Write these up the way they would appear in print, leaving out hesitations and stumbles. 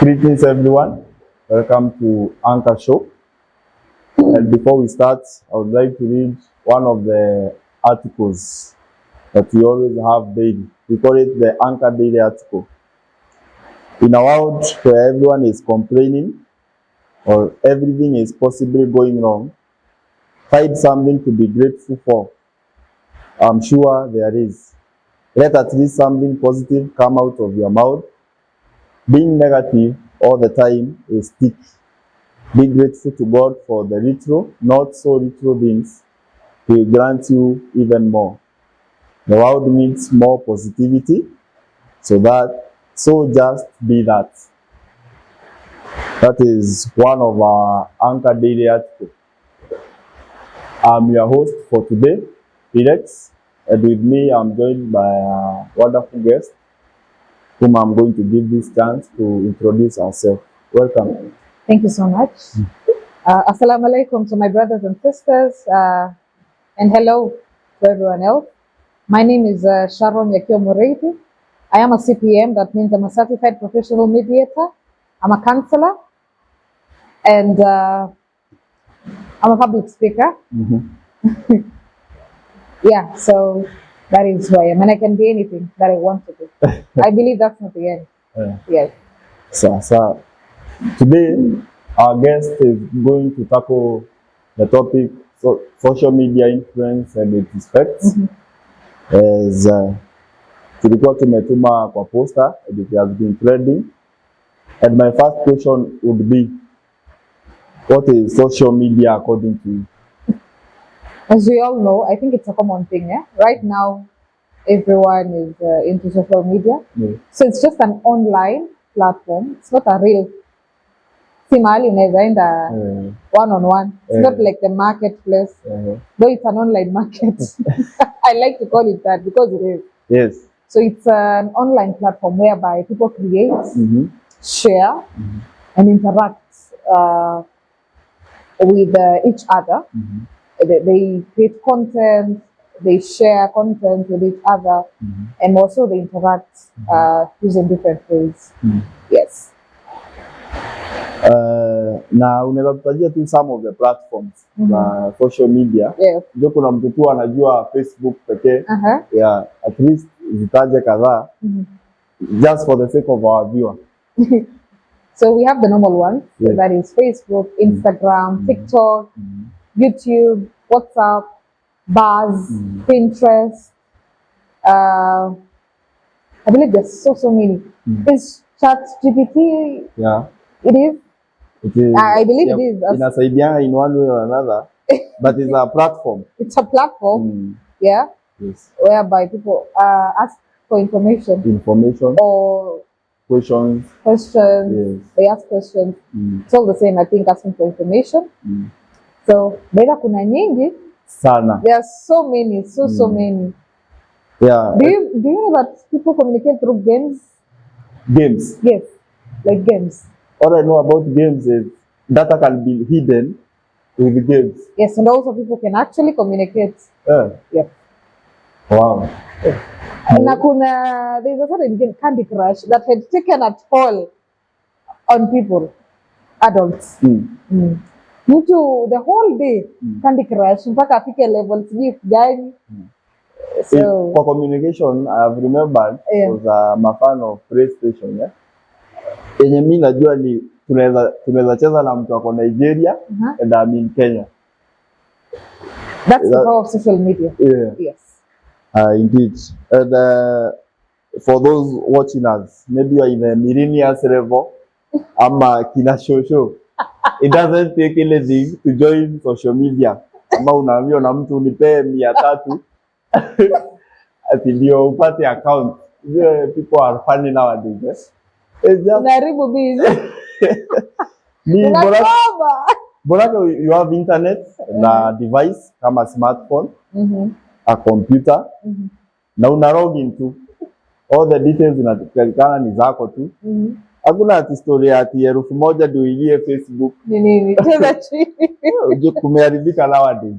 Greetings everyone, welcome to Anchor Show. And before we start, I would like to read one of the articles that we always have daily. We call it the Anchor Daily article. In a world where everyone is complaining or everything is possibly going wrong, find something to be grateful for. I'm sure there is. Let at least something positive come out of your mouth. Being negative all the time is sticky. Be grateful to God for the little, not so little things He will grant you even more. The world needs more positivity, so just be that. That is one of our Anchor Daily articles. I'm your host for today, Felix, and with me I'm joined by a wonderful guest whom I'm going to give this chance to introduce ourselves. Welcome. Thank you so much. Assalamu alaikum to my brothers and sisters, and hello to everyone else. My name is Sharon Yakio Moreiti. I am a CPM, that means I'm a certified professional mediator. I'm a counselor, and I'm a public speaker. Yeah, so that is who I am, and I can be anything that I want to be. I believe that's not the end. Yes. So today, our guest is going to tackle the topic social media influence and its effects. As tulikuwa tumetuma kwa poster, and it has been trending. And my first question would be, what is social media according to you? As we all know, I think it's a common thing. Right now, everyone is into social media. So it's just an online platform. It's not a real simali unaenda one-on-one. It's not like the marketplace. Though it's an online market. I like to call it that because it is. Yes. So it's an online platform whereby people create, share, and interact with each other. They create content, they share content with each other, and also they interact using different ways. Yes. Na unaweza tutajia tu some of the platforms za social media. Ndio kuna mtu tu anajua Facebook pekee. Yeah, at least zitaje kadhaa. Just for the sake of our viewer. So we have the normal ones. Yes. That is Facebook, Instagram, TikTok, YouTube, WhatsApp, Buzz, Pinterest. I believe there's so many. Is ChatGPT? Yeah. It is. I believe it is. Inasaidia in one way or another, but it's a platform. It's a platform. Yeah. Yes. Whereby people ask for information. Or questions. Yes. They ask questions. It's all the same, I think, asking for information. So beda kuna nyingi sana. There are so many, so many. Yeah. Do you know that people communicate through games? Games? Yes, like games. All I know about games is data can be hidden with games. Yes, and also people can actually communicate. Yeah. Wow. Na kuna there's a certain game, Candy Crush, that had taken a toll on people, adults. Mtu the whole day Candy Crush mpaka afike level sijui gani. So for communication, I have remembered was a fan of PlayStation. Yeah. Yenye mimi najua ni tunaweza cheza na mtu ako Nigeria and I'm in Kenya. That's the power of social media. Yeah. Yes. Indeed. And for those watching us, maybe you are in the millennials level, ama kina shosho. It doesn't take anything to join social media. Ama unaambiwa na mtu unipe 300 ati ndio upate account. People are funny nowadays. It's just unaribu busy. Boraka you have internet na device kama smartphone, a computer, na una log into all the details zinatikana ni zako tu. Hakuna ati story ati 1000 ndio ingie Facebook. Nini? Tena chini. Kumeharibika nowadays.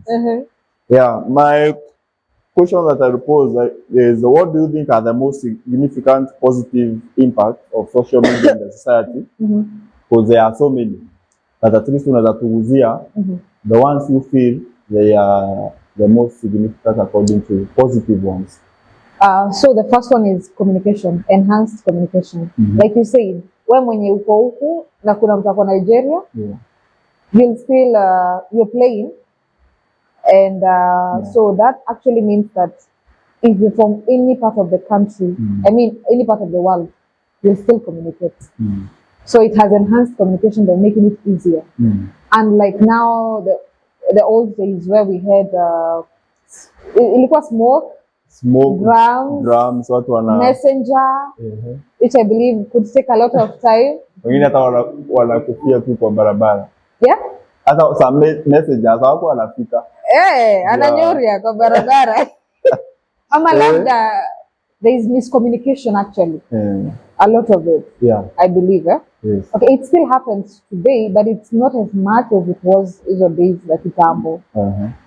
Yeah, question that I pose is, what do you think are the most significant positive impact of social media in the society? Because there are so many that at least unaweza tuguzia the ones you feel they are the most significant according to positive ones. So the first one is communication, enhanced communication. Like you said, when mwenye uko huku na kuna mtu ako Nigeria, you'll still you're playing, and so that actually means that if you're from any part of the country, I mean any part of the world, you'll still communicate. So it has enhanced communication by making it easier. And like now, the old days where we had ilikuwa smoke, drums, watu wana messenger, which I believe could take a lot of time. Wengine hata wanakufia tu kwa barabara. Yeah. Hata some messengers wako wanafika. Ananyuria kwa barabara. Ama labda there is miscommunication actually. A lot of it. Yeah. I believe. Yes. Okay, it still happens today, but it's not as much as it was in the days like kitambo.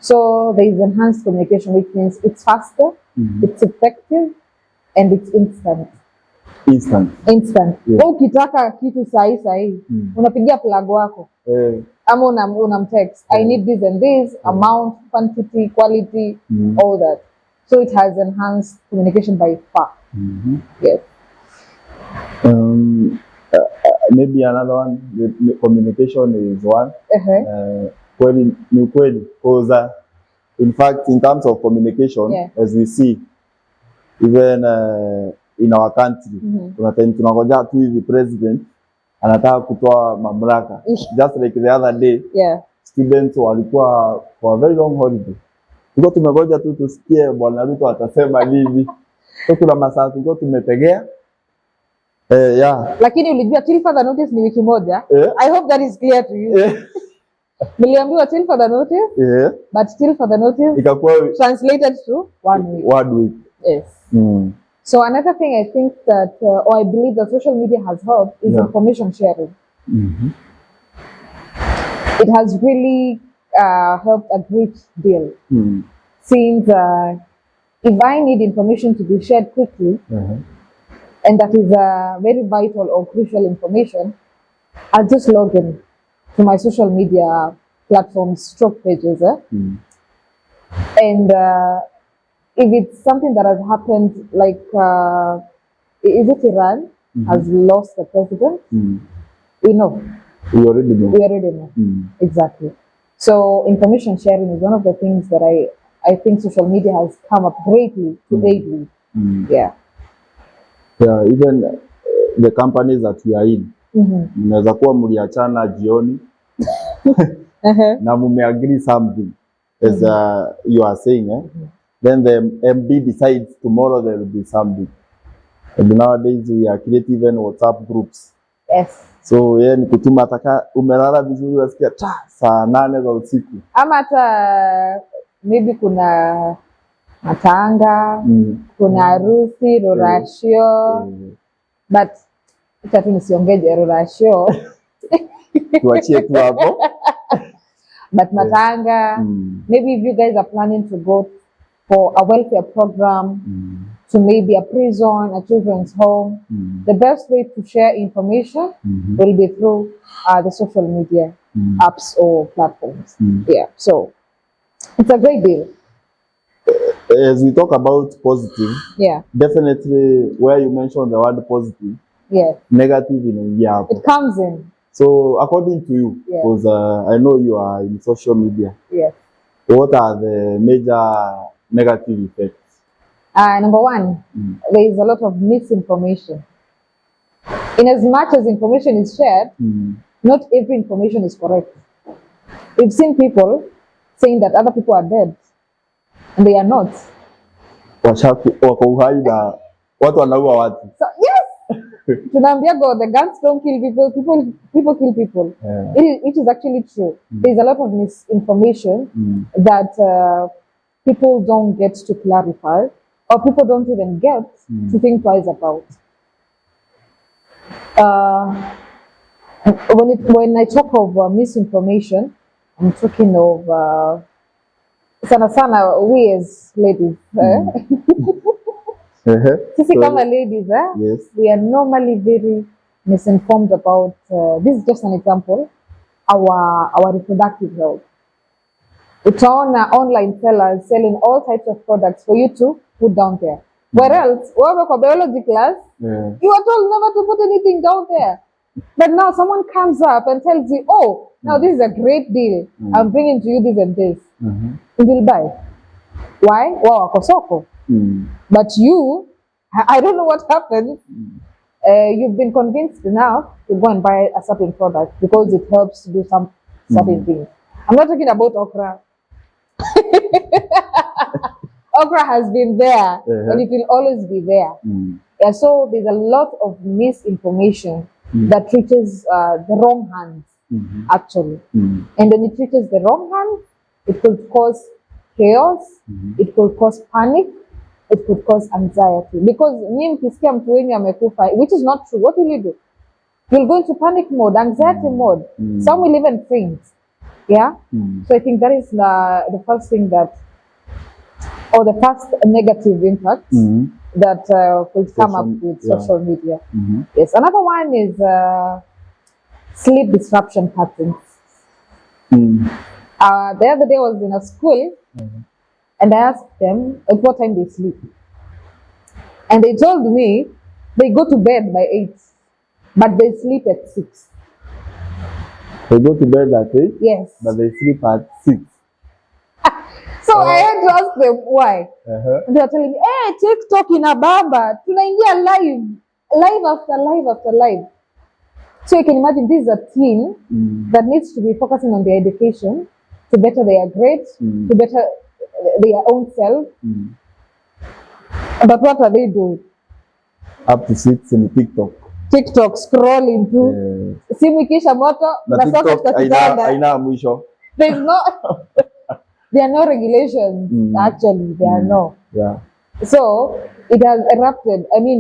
So there is enhanced communication, which means it's faster, it's effective, and it's instant. Instant. Yeah. Ukitaka kitu sahi unapigia plug wako. Ama unamtext, I need this and this, amount, quantity, quality, all that. So it has enhanced communication by far. Yes. Maybe another one, communication is one. Kweli ni ukweli, because in fact in terms of communication, as we see even in our country, kuna time tunangoja tu hivi president anataka kutoa mamlaka. Just like the other day, students walikuwa for a very long holiday, tulikuwa tumegoja tu tusikie bwana Ruto atasema nini. So kuna masaa tulikuwa tumetegea. Lakini ulijua till further notice ni wiki moja. I hope that is clear to you. Niliambiwa till further notice, but till further notice ikakuwa translated to 1 week. 1 week. Yes. So another thing I think that, or I believe that social media has helped is information sharing. It has really helped a great deal. Since if I need information to be shared quickly, and that is very vital or crucial information, I'll just log in to my social media platforms, stroke pages. And if it's something that has happened, like, is it Iran has lost the president? We know. We already know. Exactly. So information sharing is one of the things that I think social media has come up greatly to aid me. Yeah, even the companies that we are in, mnaweza kuwa mliachana jioni na mumeagree something, as you are saying, then the MD decides tomorrow there will be something. And nowadays we are creating even WhatsApp groups. Yes. So ni kutuma ataka umelala vizuri unasikia saa 8 za usiku. Ama hata maybe kuna matanga, kuna harusi, rorashio, but acha tu nisiongeje rorashio. Tuachie tu hapo. But matanga, maybe if you guys are planning to go for a welfare program, to maybe a prison, a children's home, the best way to share information will be through the social media apps or platforms. Yeah, so it's a great deal. As we talk about positive, definitely where you mentioned the word positive, negative in it comes in. So according to you, because I know you are in social media, what are the major negative effects? Number one, there is a lot of misinformation. In as much as information is shared, not every information is correct. We've seen people saying that other people are dead, and they are not. Wako uhai na watu wanaua watu. So, yes! Tunaambiago, the guns don't kill people, people kill people. It is actually true. There's a lot of misinformation that people don't get to clarify, or people don't even get to think twice about. When I talk of misinformation, I'm talking of sana sana we as ladies sisi So, kama ladies yes. we are normally very misinformed about this is just an example our reproductive health. Utaona online sellers selling all types of products for you to put down there. Where else, wewe kwa biology class, you are told never to put anything down there. But now someone comes up and tells you, oh, now this is a great deal. I'm bringing to you this and this. You will buy. Why? Wow, wako soko. But you, I don't know what happened. You've been convinced enough to go and buy a certain product because it helps to do some certain things. I'm not talking about okra. Okra has been there and it will always be there. Yeah, so there's a lot of misinformation that reaches the wrong hands, actually. And when it reaches the wrong hands, it could cause chaos, it could cause panic, it could cause anxiety. Because mkisikia mtu wenyu amekufa, which is not true, what will you do? You'll go into panic mode, anxiety mode. Some will even faint. Yeah? So I think that is the first thing that, or the first negative impact that could come up with social media. Yes, another one is sleep disruption patterns. The other day I was in a school and I asked them at what time they sleep. And they told me they go to bed by 8, but they sleep at 6. They go to bed at 8? Yes. But they sleep at 6. So I had to ask them why. They were telling me, hey, TikTok inabamba, tunaingia live after live. So you can imagine this is a team that needs to be focusing on their education to better their grades, to better their own self. But what are they doing? Up to 6 in TikTok. TikTok scrolling through. Simu ikisha moto, na TikTok haina mwisho. There's no there are no regulations actually. There are no. Yeah. So it has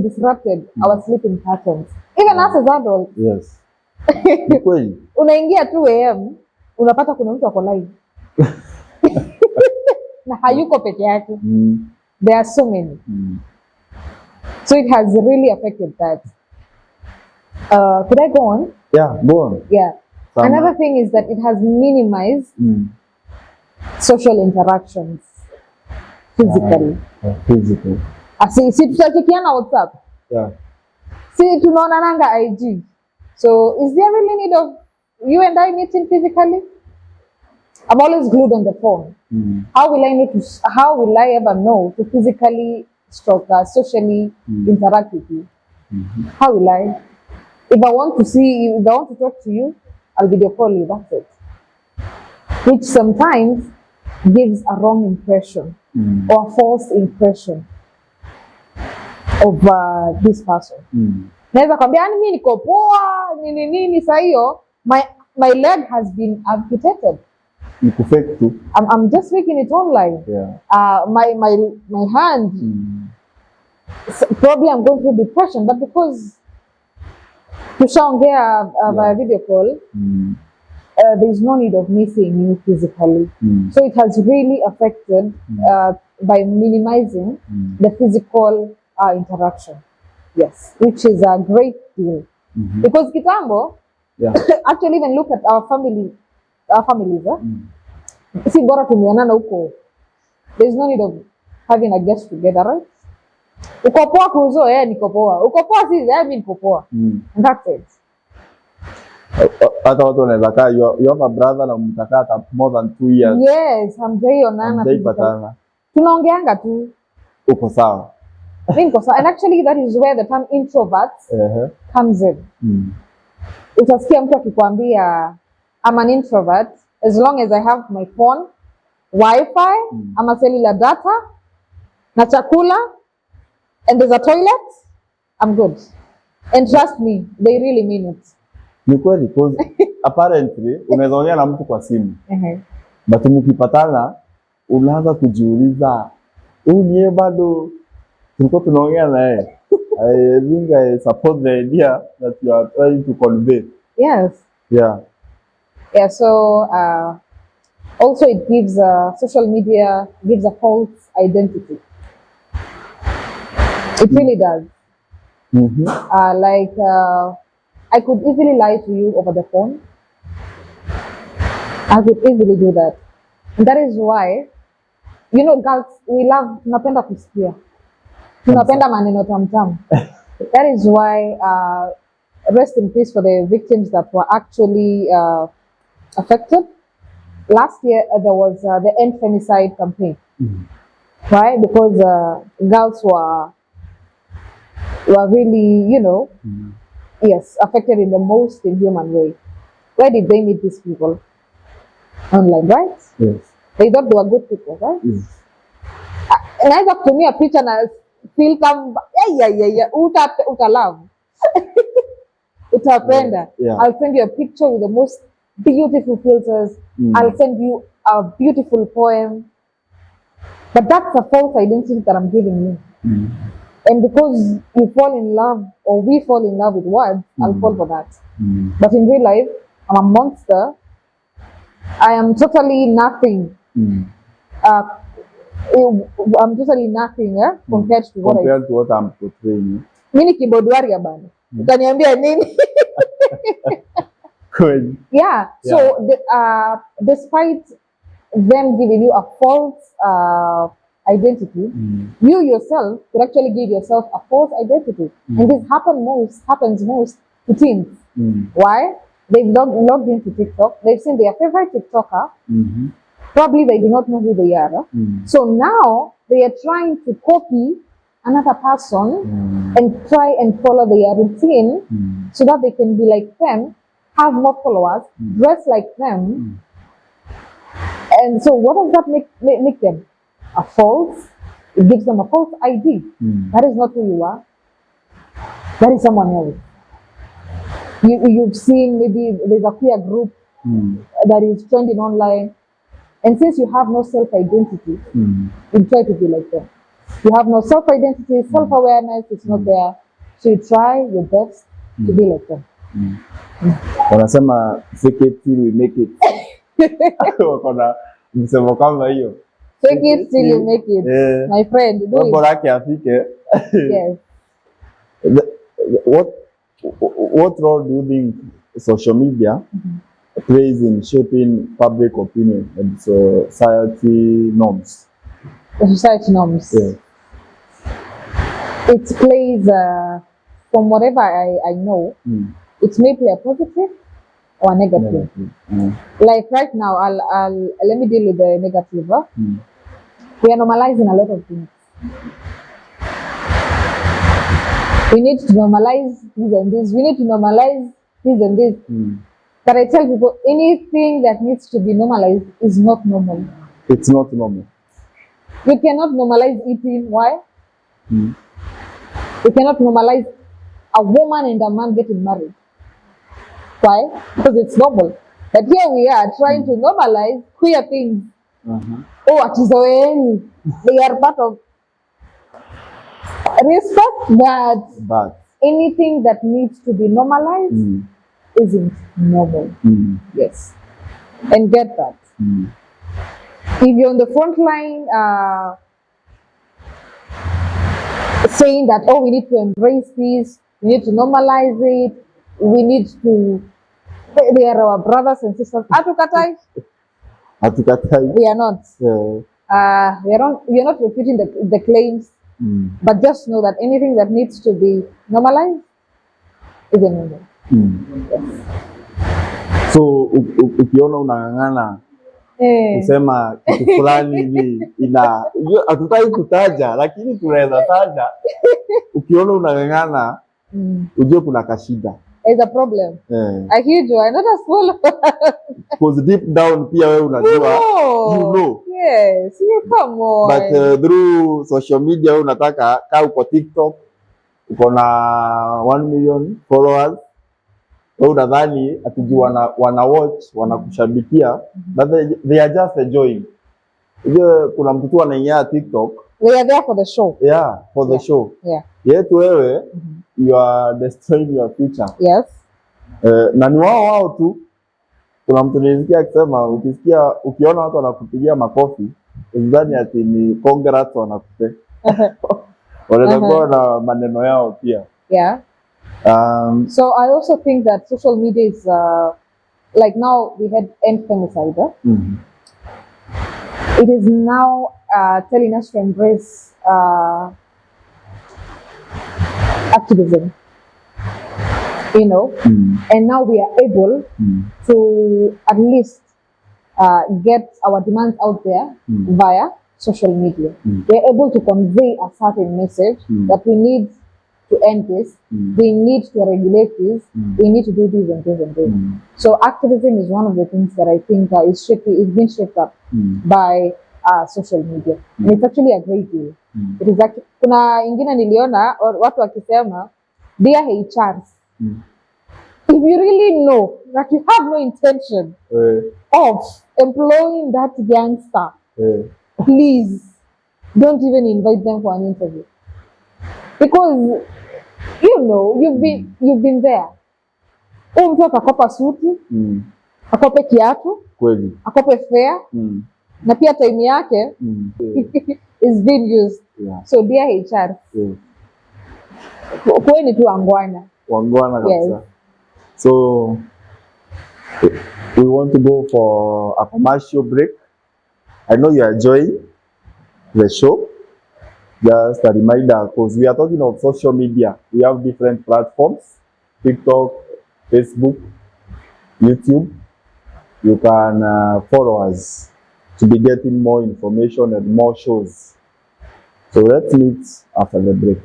disrupted our sleeping patterns. Even us as adults. Yes. Kweli. Unaingia 2 AM, unapata kuna mtu ako live. Na hayuko peke yake. There are so many. So it has really affected that. Could I go on? Yeah, go on. Yeah. Another thing is that it has minimized social interactions physically. Physically. Si tutachikiana WhatsApp. Yeah. Si tunaonananga IG. So is there really need of you and I meeting physically? I'm always glued on the phone. How will I ever know to physically socially interact with you? How will I? If I want to talk to you, I'll video call you, that's it. Which sometimes gives a wrong impression or a false impression of this person. Naweza kwambia mimi niko poa nini saa hiyo my leg has been amputated. Niko fake too. I'm just making it online. Yeah. My hand probably I'm going through depression, but because tushaongea via video call, there's no need of me seeing you physically. So it has really affected by minimizing the physical interaction. Yes, which is a great deal. Because kitambo, actually even look at our families. Si bora tumeonana huko. There's no need of having a get together, right? Uko poa kuzo, niko poa. Uko poa si, mimi niko poa. That's it. Hata watu wanaweza kaa, you have a brother na mtakaa more than 2 years. Yes, hamjaionana. Tunaongeanga tu. Uko sawa. And actually that is where the term introvert comes in. Utasikia mtu akikwambia I'm an introvert as long as I have my phone, Wi-Fi, ama cellular data, na chakula, and there's a toilet, I'm good. And trust me, they really mean it. Ni kweli, because apparently unaweza ongea na mtu kwa simu. But mkipatana unaanza kujiuliza, ni bado tulikuwa tunaongea na yeye. I think I support the idea that you are trying to convey. Yes. Yeah. Yeah, so Also, it gives social media gives a false identity. It really does. Like I could easily lie to you over the phone. I could easily do that. And that is why, you know, girls, we love, tunapenda kusikia. Tunapenda maneno tamtam. That is why, rest in peace for the victims that were actually affected. Last year, there was the End Femicide campaign. Right? Because girls were really, you know, yes, affected in the most inhuman way. Where did they meet these people? Online, right? Yes. They thought they were good people, right? Yes. Naweza kutumia picha na filter utalove. Utapenda. Yeah. I'll send you a picture with the most beautiful filters. I'll send you a beautiful poem. But that's a false identity that I'm giving you. And because you fall in love, or we fall in love with words, I'll fall for that. But in real life, I'm a monster. I am totally nothing. I'm totally nothing compared to what I'm portraying. Mimi ni keyboard warrior bana. Utaniambia nini? Good. Yeah. So despite them giving you a false identity, you yourself could actually give yourself a false identity. And this happens most to teens. Why? They've logged into TikTok. They've seen their favorite TikToker. Probably they do not know who they are. So now they are trying to copy another person and try and follow their routine so that they can be like them, have more followers, dress like them. And so what does that make them? A false. It gives them a false ID. That is not who you are. That is someone else. You've seen maybe there's a queer group that is trending online. And since you have no self-identity, you try to be like them. You have no self-identity, self-awareness, it's not there. So you try your best to be like them. Wanasema fake it till we make it. Wakona msemo kama hiyo. Fake it till you make it. My friend, do it. Bora yake afike. Yes. What role do you think social media plays in shaping public opinion and society norms? The society norms. Yeah. It plays, from whatever I know, it may play a positive or a negative. Like right now, let me deal with the negative. We are normalizing a lot of things. We need to normalize this and this. We need to normalize this and this. But I tell people, anything that needs to be normalized is not normal. It's not normal. You cannot normalize eating. Why? You cannot normalize a woman and a man getting married. Why? Because it's normal. But here we are trying to normalize queer things. Oh, atizoeni. They are part of respect that. But anything that needs to be normalized isn't normal. Yes. And get that. If you're on the front line saying that, oh, we need to embrace this, we need to normalize it, we need to, they are our brothers and sisters. Hatukatai? hatukatai. We are not. Yeah. We are not refuting the claims, but just know that anything that needs to be normalized is a normal. So ukiona unang'ang'ana kusema kitu fulani hivi hatutaki kutaja, lakini tunaweza taja. Ukiona unang'ang'ana ujue kuna kashida. There's a problem. A huge one, not a small one. Because deep down pia wewe unajua. You know. Yes, you come on. But through social media unataka uko TikTok uko na 1 million followers. Wewe unadhani atijua wana watch, wanakushabikia, but they are just enjoying. Unajua kuna mtu tu anaingia TikTok. They are there for the show. Yeah, for the show. Yeah. Yet wewe you are destroying your future. Yes. Na ni wao tu kuna mtu nilisikia akisema ukiona watu wanakupigia makofi usidhani ati ni congrats wanakupea. Wanaweza kuwa na maneno yao pia. Yeah. So I also think that social media is like now we had end femicide. It is now telling us to embrace activism, you know, and now we are able to at least get our demands out there via social media. We are able to convey a certain message that we need to end this, we need to regulate this, we need to do this and this and this. So activism is one of the things that I think is being shaped up by social media. And it's actually a great deal. It is actually, kuna ingine niliona watu wakisema, dear HRs, if you really know that you have no intention of employing that youngster, please don't even invite them for an interview. Because you know you've been there. Huyu mtu akakopa suti, akope kiatu, Kweli. akope fare, na pia time yake is being used. Yeah. So dear HR, kuweni tu wangwana Kabisa. Yes. So we want to go for a commercial break. I know you are enjoying the show. Just a reminder, because we are talking of social media. We have different platforms: TikTok, Facebook, YouTube. You can follow us to be getting more information and more shows. So let's meet after the break.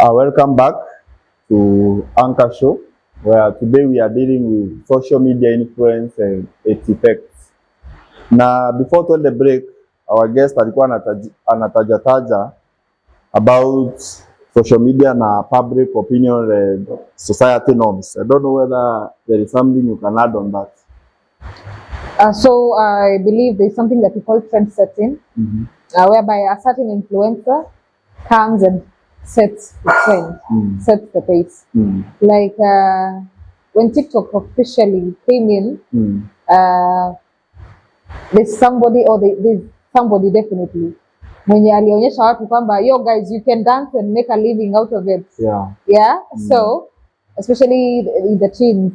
Welcome back to Anchor Show, where today we are dealing with social media influence and its effects. Na before the break, our guest alikuwa anatajataja about social media na public opinion and society norms. I don't know whether there is something you can add on that. So I believe there is something that we call trend setting, whereby a certain influencer comes and sets the trend, sets the pace. Like when TikTok officially came in, there's somebody definitely mwenye alionyesha watu kwamba yo guys, you can dance and make a living out of it. Yeah. So especially the teens,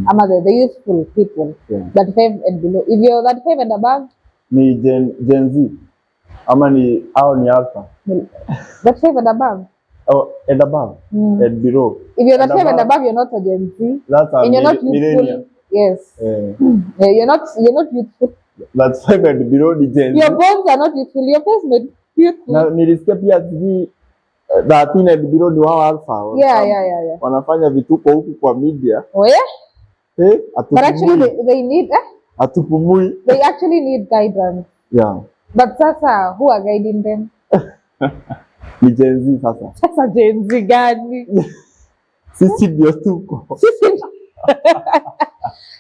ama the youthful people, 35 and below. If you're 35 and above, ni Gen Z ama ni au ni alpha? 35 and above. Oh, and above and below. If you're 35 and above, you're not a Gen Z. That's a and you're not millennial. youthful. Yes. You're not youthful. That's 5 and below the Gen Z. Your bones are not youthful. Your face made youthful. Na nilisikia pia sijui 13 and below ni wao alpha. Yeah. Wanafanya vituko huku kwa media. Oh yeah? But actually they need atupumui. They actually need guidance. Yeah. But sasa who are guiding them? Ni Gen Z sasa. Sasa Gen Z gani? Sisi ndio tuko.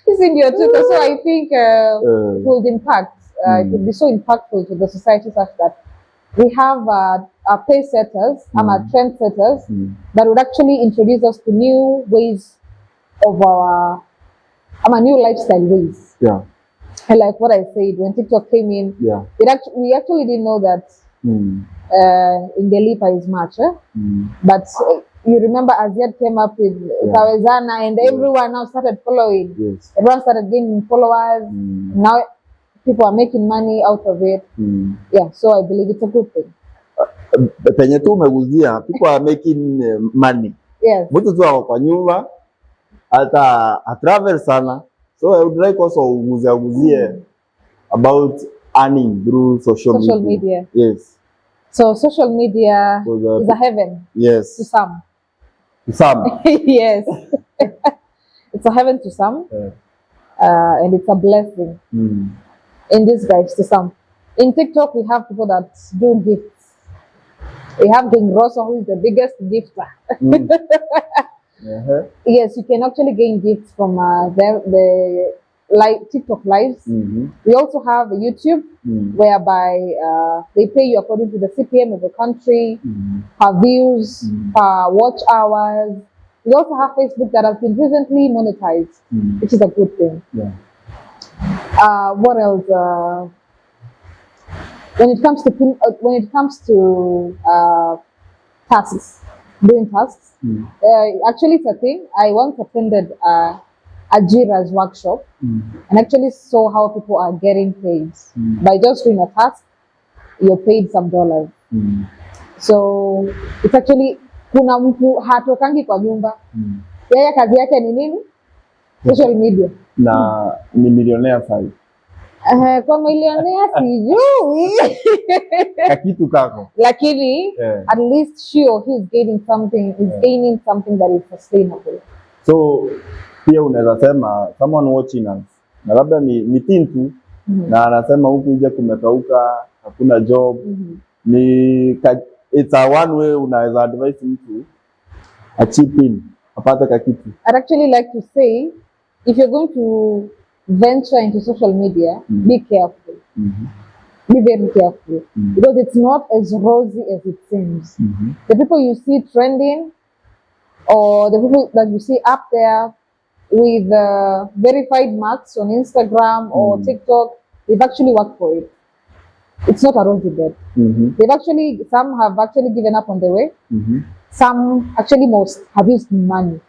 Sisi ndio tuko. So I think it will impact. It will be so impactful to the society such that we have pace setters, trend setters that would actually introduce us to new ways of new lifestyle ways. Yeah. And like what I said, when TikTok came in, we actually didn't know that Ingelipa is much. But you remember Aziad came up with Kawezana and everyone now started following. Yes. Everyone started gaining followers. Now people are making money out of it. Yeah, so I believe it's a good thing. Penye tu umeguzia, people are making money. Yes. Mtu tu ako kwa nyumba hata travel sana. So I would like also uguzie about earning through social media. Yes. So social media is a heaven. Yes. To some. To some. Yes. It's a heaven to some. And it's a blessing in disguise to some. In TikTok, we have people that do gifts. We have King Rosso, who is the biggest gifter. Uh-huh. Yes, you can actually gain gifts from the TikTok lives. Mm-hmm. We also have a YouTube, whereby they pay you according to the CPM of the country, per views, per watch hours. We also have Facebook that has been recently monetized, which is a good thing. Yeah. What else? When it comes to tasks, doing tasks, actually it's a thing. I once attended a Jira's workshop and actually saw how people are getting paid by just doing a task. You're paid some dollars. So it's actually, kuna mtu hatokangi kwa nyumba, yeye kazi yake ni nini? Social media. Na ni millionaire sasa. Kwa millionaire sijui. Kakitu kako. Lakini at least she or he is gaining something, that is sustainable. So pia unaweza sema someone watching us na labda ni teen tu na anasema huku nje kumekauka, hakuna job, it's a one way unaweza advise mtu a chip in apate kakitu. I'd actually like to say, if you're going to venture into social media, be careful. Be very careful, because it's not as rosy as it seems. The people you see trending, or the people that you see up there with verified marks on Instagram or TikTok, they've actually worked for it. It's not a rosy bed. Some have actually given up on the way. Some, actually most, have used money.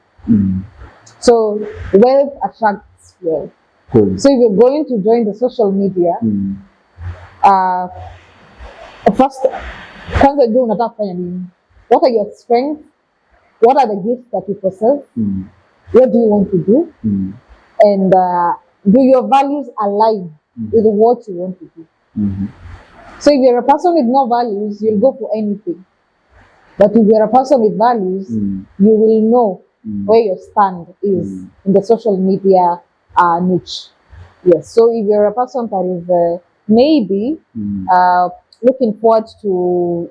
So wealth attracts wealth. Cool. So if you're going to join the social media, first, kwanza jua unataka kufanya nini? What are your strengths? What are the gifts that you possess? What do you want to do? And do your values align with what you want to do? So if you're a person with no values, you'll go for anything. But if you're a person with values, you will know where your stand is in the social media niche. Yes. So if you're a person that is maybe looking forward to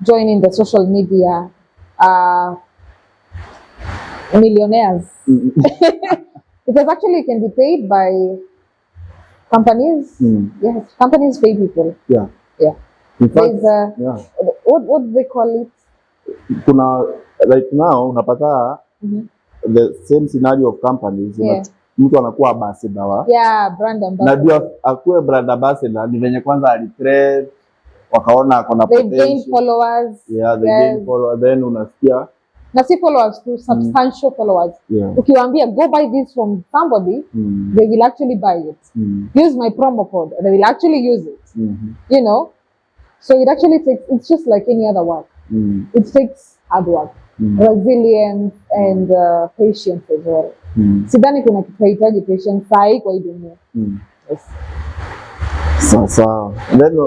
joining the social media millionaires, because actually you can be paid by companies. Yes, companies pay people. Yeah. Yeah. In fact, what do they call it? Kuna right now unapata the same scenario of companies. Mtu anakuwa ambassador wa brand ambassador. Na ndio akuwe brand ambassador ni venye kwanza alitrade wakaona akona potential. They gain followers. Yeah, they gain followers. Then unasikia na si followers tu, substantial followers. Ukiwaambia go buy this from somebody, they will actually buy it. Use my promo code, they will actually use it. You know, so it actually takes, it's just like any other work. It takes hard work, resilience and patience as well. Sidhani kuna kitahitaji patience sahi kwa hii dunia. Yes. So then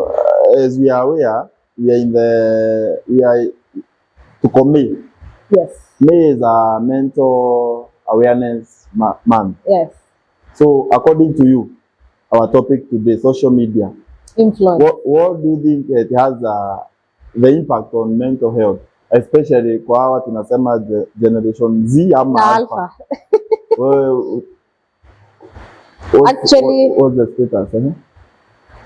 as we are aware, we are to commit. Yes. May is a mental awareness month. Yes. So according to you, our topic today, social media. Influence. What do you think it has the impact on mental health, especially kwa hawa tunasema generation Z ama Alpha? Actually, what's the status?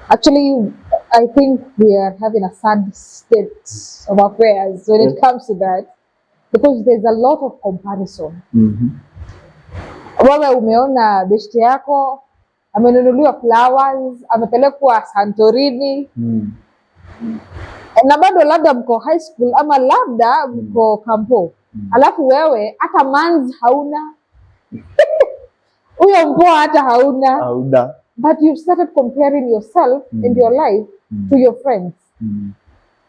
Actually, I think we are having a sad state of affairs when it comes to that, because there's a lot of comparison. Wewe umeona beshte yako amenunuliwa flowers, amepelekwa Santorini, na bado labda mko high school ama labda mko kampo, alafu wewe hata manzi hauna huyo mpoa hata hauna. But you've started comparing yourself and your life to your friends.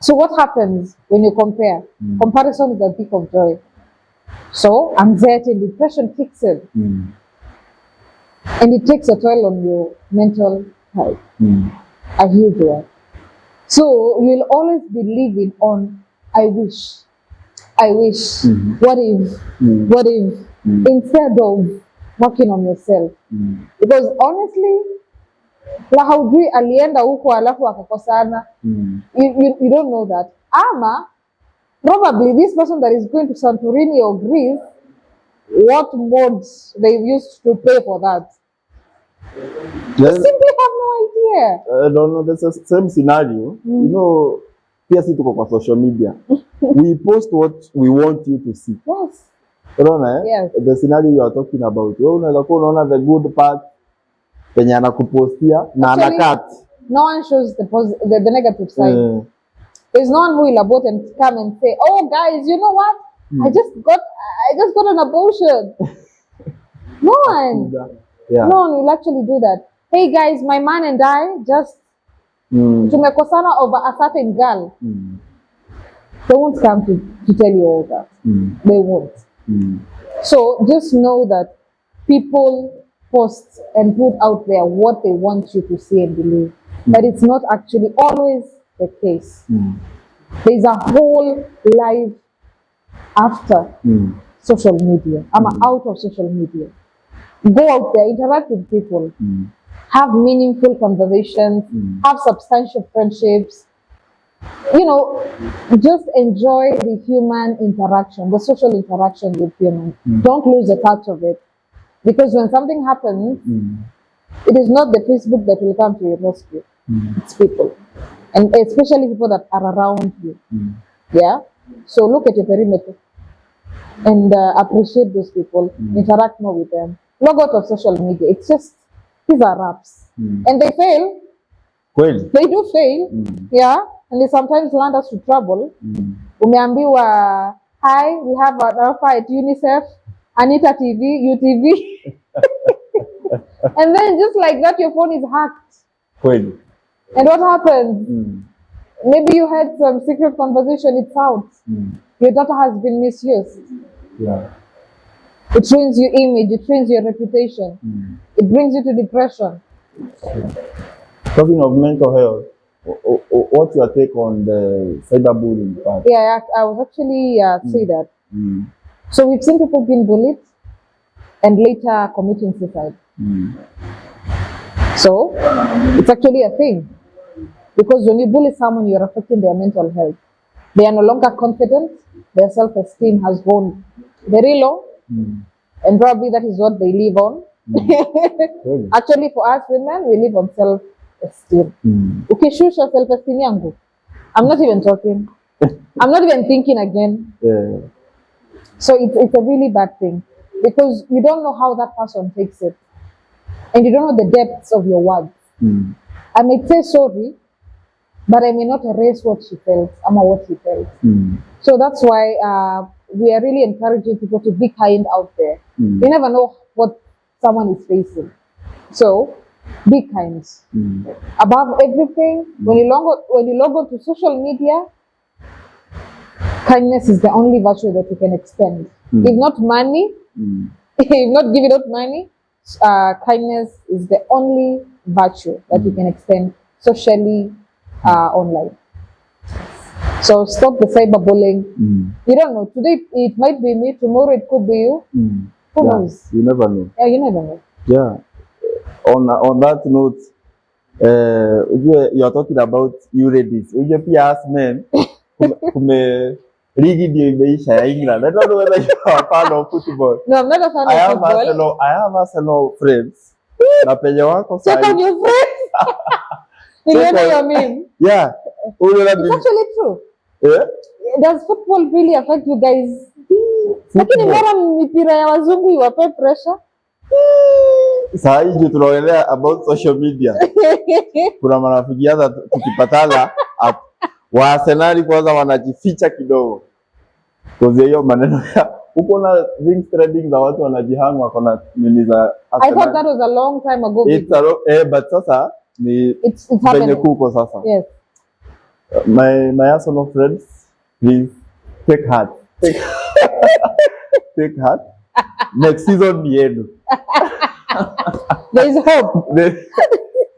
So what happens when you compare? Comparison is a thief of joy. So anxiety and depression kicks in. And it takes a toll on your mental health. A huge one. So you'll always be living on, I wish, what if, instead of working on yourself. Because honestly, la haujui alienda huko alafu akakosana. You don't know that. Ama probably this person that is going to Santorini or Greece, what modes they used to pay for that. You simply have no idea. I don't know, there's a same scenario. You know, pia si tuko kwa social media. We post what we want you to see. Yes. Unaona Yes. The scenario you are talking about. Wewe unaweza kuwa unaona the good part penye anakupostia na anakat. No one shows the negative side. There's no one who will abort and come and say, "Oh guys, you know what? I just got an abortion." No one. Yeah. No one will actually do that. Hey guys, my man and I just tumekosana over a certain girl. They won't come to tell you all that. They won't. So just know that people post and put out there what they want you to see and believe. But it's not actually always the case. There's a whole life after social media. I'm out of social media. Go out there, interact with people, have meaningful conversations, have substantial friendships. You know, just enjoy the human interaction, the social interaction with humans. Don't lose the touch of it. Because when something happens, it is not the Facebook that will come to your rescue. It's people. And especially people that are around you. Yeah? So look at your perimeter and appreciate those people. Interact more with them. Log out of social media. It's just, these are raps. And they fail. Well. They do fail. Yeah? And they sometimes land us to trouble. Umeambiwa, hi, we have an offer at UNICEF, Anita TV, UTV. And then just like that, your phone is hacked. Well. And what happens? Maybe you had some secret conversation, it's out. Your data has been misused. Yeah. It ruins your image, it ruins your reputation. It brings you to depression. Talking of mental health, what's your take on the cyberbullying part? Yeah, I was actually say that. So we've seen people being bullied and later committing suicide. So it's actually a thing. Because when you bully someone, you're affecting their mental health. They are no longer confident. Their self-esteem has gone very low. And probably that is what they live on. Actually, for us women, we live on self-esteem. Ukishusha self-esteem yangu, I'm not even talking. I'm not even thinking again. So it's a really bad thing. Because you don't know how that person takes it. And you don't know the depths of your words. I may say sorry, but I may not erase what she felt, or what he felt. So that's why we are really encouraging people to be kind out there. You never know what someone is facing. So be kind. Above everything, when you log on to social media, kindness is the only virtue that you can extend. If not money, if not giving out money, kindness is the only virtue that you can extend socially, online. So stop the cyberbullying. You don't know. Today it might be me, tomorrow it could be you. Who knows? You never know. Yeah, you never know. Yeah. On that note, you're talking about you ladies. Uje pia as men, kume ligi ndio imeisha ya England. I don't know whether you are a fan of football. No, I'm not a fan of football. I have Arsenal friends. Na penye wako check on your friends. Niliona your meme. Yeah. It's actually true. Yeah? Does football really affect you guys? Lakini mara mipira ya wazungu iwape pressure. Saa hii tunaongelea about social media. Kuna marafiki hata tukipatana wa Arsenal kwanza wanajificha kidogo. Kwa hiyo maneno ya uko na link threading za watu wanajihanga kona nini za Arsenal. I thought that was a long time ago. But sasa ni it's happening. Kuko sasa. Yes. My Arsenal friends, please take heart. Take heart. Next season ni yenu. There is hope.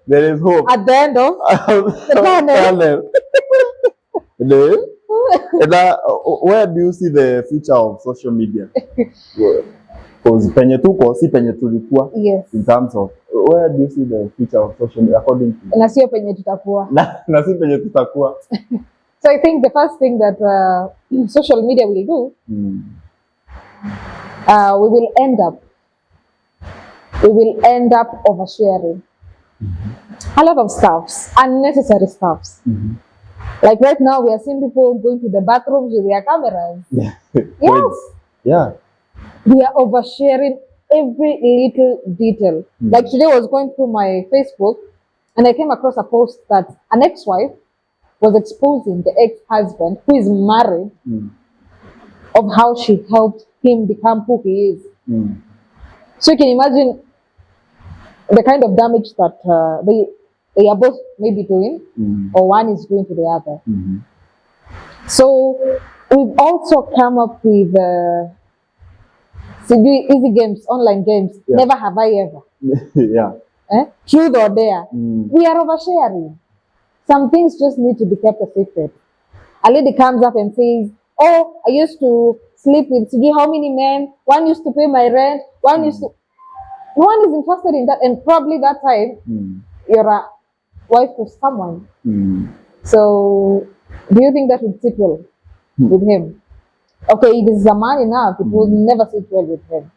There is hope. At the end of the tunnel. Where do you see the future of social media? Because penye tuko si penye tulikuwa. Yes. In terms of where do you see the future of social media according to you? Na sio penye tutakuwa. Na si penye tutakuwa. So I think the first thing that social media will do, we will end up oversharing a lot of stuffs, unnecessary stuffs. Like right now, we are seeing people going to the bathrooms with their cameras. Yes. Yeah. We are oversharing every little detail. Like today, I was going through my Facebook and I came across a post that an ex-wife was exposing the ex-husband, who is married, of how she helped him become who he is. So you can imagine the kind of damage that they are both maybe doing, or one is doing to the other. So we've also come up with easy games, online games. Yeah. Never have I ever. Yeah. Truth or dare. We are oversharing. Some things just need to be kept a secret. A lady comes up and says, "Oh, I used to sleep with how many men? One used to pay my rent. One used to." No one is interested in that, and probably that time you're a wife to someone. So, do you think that would sit well with him? Okay, it is a man enough; it will never sit well with him.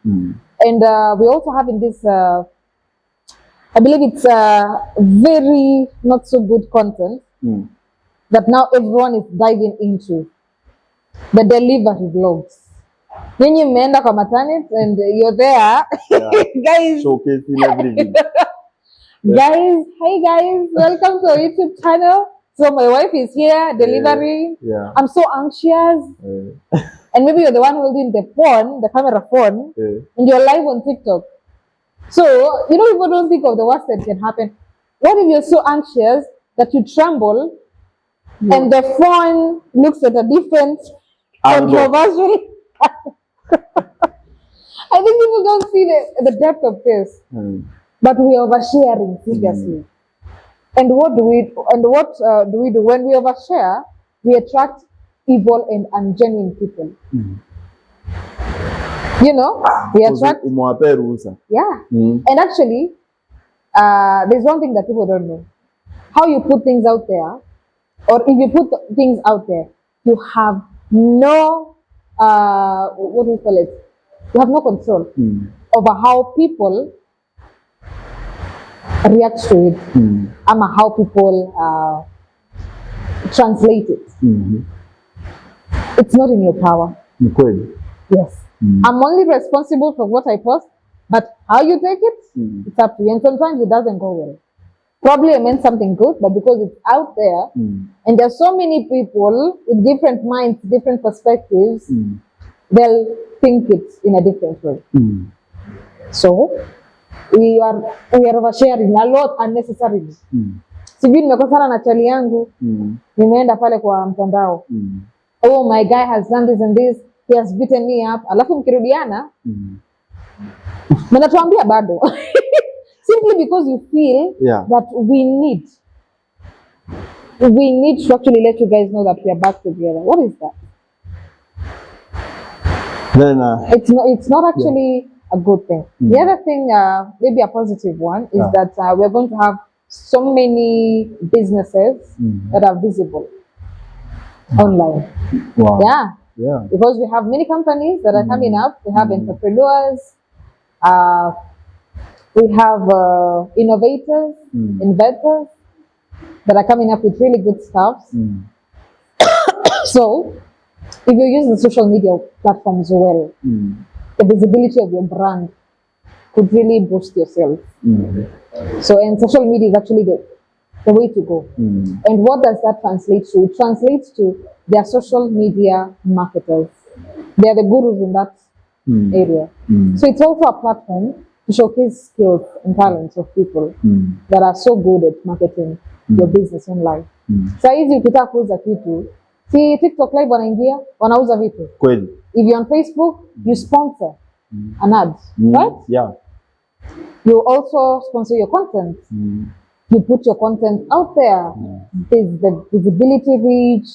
And we also have in this, I believe it's very not so good content that now everyone is diving into, the delivery vlogs. When you mmeenda kwa maternity and you're there, guys, showcasing everything. Guys, hi guys, welcome to our YouTube channel. So my wife is here delivering. Yeah. I'm so anxious. And maybe you're the one holding the phone, the camera phone, and you're live on TikTok. So, you know, people don't think of the worst that can happen. What if you're so anxious that you tremble and the phone looks at a different controversial? I think people don't see the depth of this. But we are oversharing seriously. And what do we do when we overshare? We attract evil and ungenuine people. You know, we attract. Yeah. And actually, there's one thing that people don't know: how you put things out there, or if you put things out there, you have no what do you call it? You have no control over how people react to it, and how people translate it. It's not in your power. Yes. I'm only responsible for what I post, but how you take it, it's up to you. And sometimes it doesn't go well. Probably I meant something good, but because it's out there, and there's so many people with different minds, different perspectives, they'll think it in a different way. So we are oversharing a lot unnecessarily. Sijui nimekosana na chali yangu, nimeenda pale kwa mtandao. Oh, my guy has done this and this, he has beaten me up. Alafu mkirudiana, mnatuambia bado. Simply because you feel that we need to actually let you guys know that we are back together. What is that? Then it's not actually a good thing. The other thing, maybe a positive one, is that we're going to have so many businesses that are visible online. Wow. Yeah. Because we have many companies that are coming up. We have entrepreneurs. We have innovators, inventors that are coming up with really good stuff. So, if you use the social media platforms well, the visibility of your brand could really boost yourself. So, and social media is actually the way to go. And what does that translate to? It translates to they are social media marketers. They are the gurus in that area. So it's also a platform to showcase skills and talents of people that are so good at marketing your business online. Saa hizi ukitaka kuuza kitu, si TikTok live wanaingia, wanauza vitu. Kweli. If you're on Facebook, you sponsor an ad, right? Yeah. You also sponsor your content. You put your content out there. There's the visibility reach,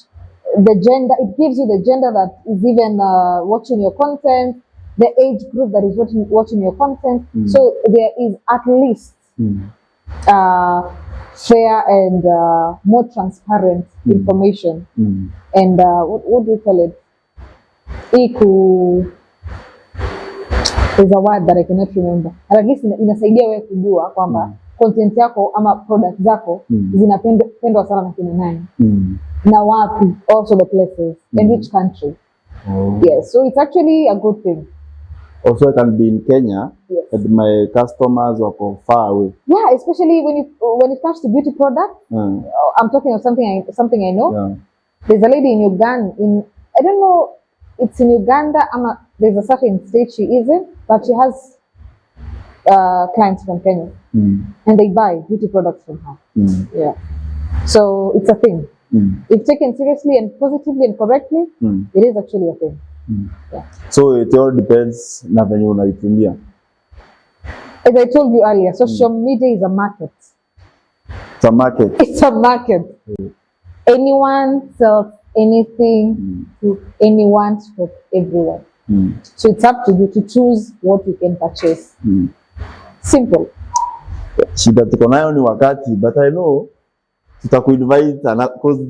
the gender. It gives you the gender that is even watching your content, the age group that is watching your content. So there is at least fair and more transparent information. And what do you call it? There's a word that I cannot remember. And at least inasaidia wewe kujua kwamba content yako ama product zako zinapendwa sana na kina nani. Na wapi, also the places, and which country. Yes, so it's actually a good thing. Also, I can be in Kenya, and my customers are far away. Yeah, especially when it comes to beauty products. I'm talking of something I know. Yeah. There's a lady in Uganda. I don't know, it's in Uganda. There's a certain state she is in, but she has clients from Kenya, and they buy beauty products from her. Yeah, so it's a thing. If taken seriously and positively and correctly, it is actually a thing. Yeah. So it all depends na venye unaitumia. As I told you earlier, social media is a market. It's a market. It's a market. Anyone sells anything to anyone, to everyone. So it's up to you to choose what you can purchase. Simple. Shida tuko nayo ni wakati, but I know tutakuinvite because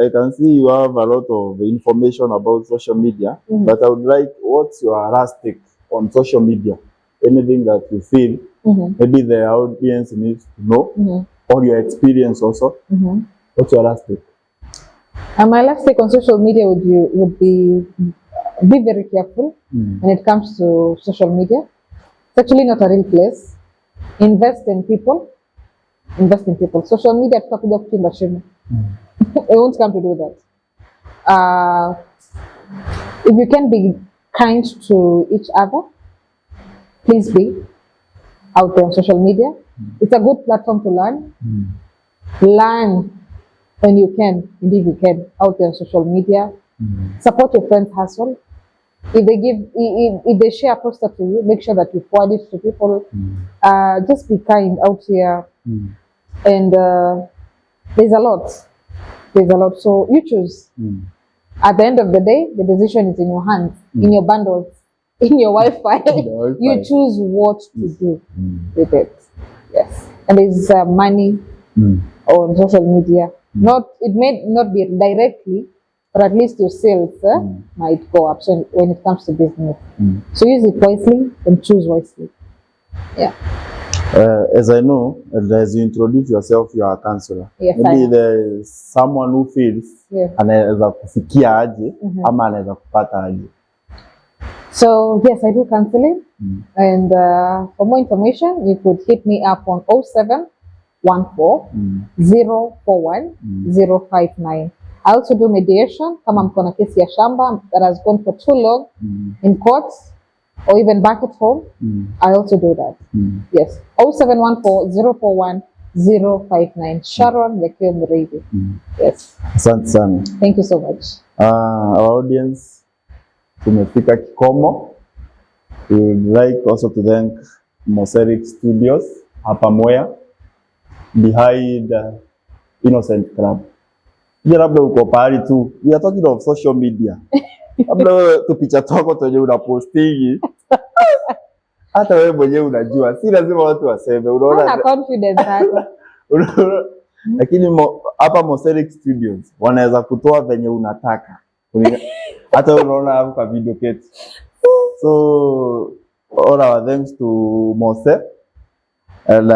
I can see you have a lot of information about social media, but I would like, what's your last take on social media? Anything that you feel maybe the audience needs to know, or your experience also. What's your last take? My last take on social media would be very careful when it comes to social media. It's actually not a real place. Invest in people. Social media tutakuja kuchimba shimo. I won't come to do that. If you can be kind to each other, please be out there on social media. It's a good platform to learn. Learn when you can, and if you can, out there on social media. Support your friends' hustle. If they share a poster to you, make sure that you forward it to people. Just be kind out here. And there's a lot. So you choose. At the end of the day, the decision is in your hands, in your bundles, in your Wi-Fi. You choose what to do with it. Yes. And there's money on social media. It may not be directly, but at least your sales might go up when it comes to business. So use it wisely and choose wisely. Yeah. As I know, as you introduce yourself, you are a counselor. Yes, maybe there is someone who feels anaweza kufikia aje ama anaweza kupata aje. So yes, I do counseling, and for more information, you could hit me up on 0714 041 059. I also do mediation. Kama mko na kesi ya shamba that has gone for too long in court, or even back at home, I also do that. Yes, 0714 041 059. Sharon Lekio Muridi. Yes. Asante sana. Thank you so much. Our audience, tumefika kikomo. We would like also to thank Moseric Studios hapa Mwea, behind Innocent Club. Labda uko pahali tu, we are talking of social media. Labda tupicha toko tuwenye unapostingi, hata wewe mwenyewe unajua, si lazima watu waseme. Unaona confidence hako. Lakini hapa Moseric Studios wanaweza kutoa venye unataka. Hata unaona hapo kwa video kit. So all our thanks to Mose, and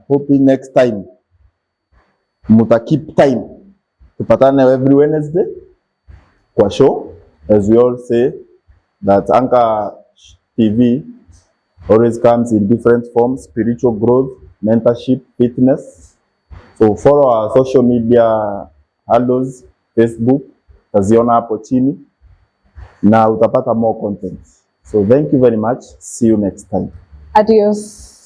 hoping next time muta keep time tupatane every Wednesday kwa show. As we all say that Anchor TV always comes in different forms: spiritual growth, mentorship, fitness. So follow our social media handles, Facebook, utaziona hapo chini na utapata more content. So thank you very much. See you next time. Adios.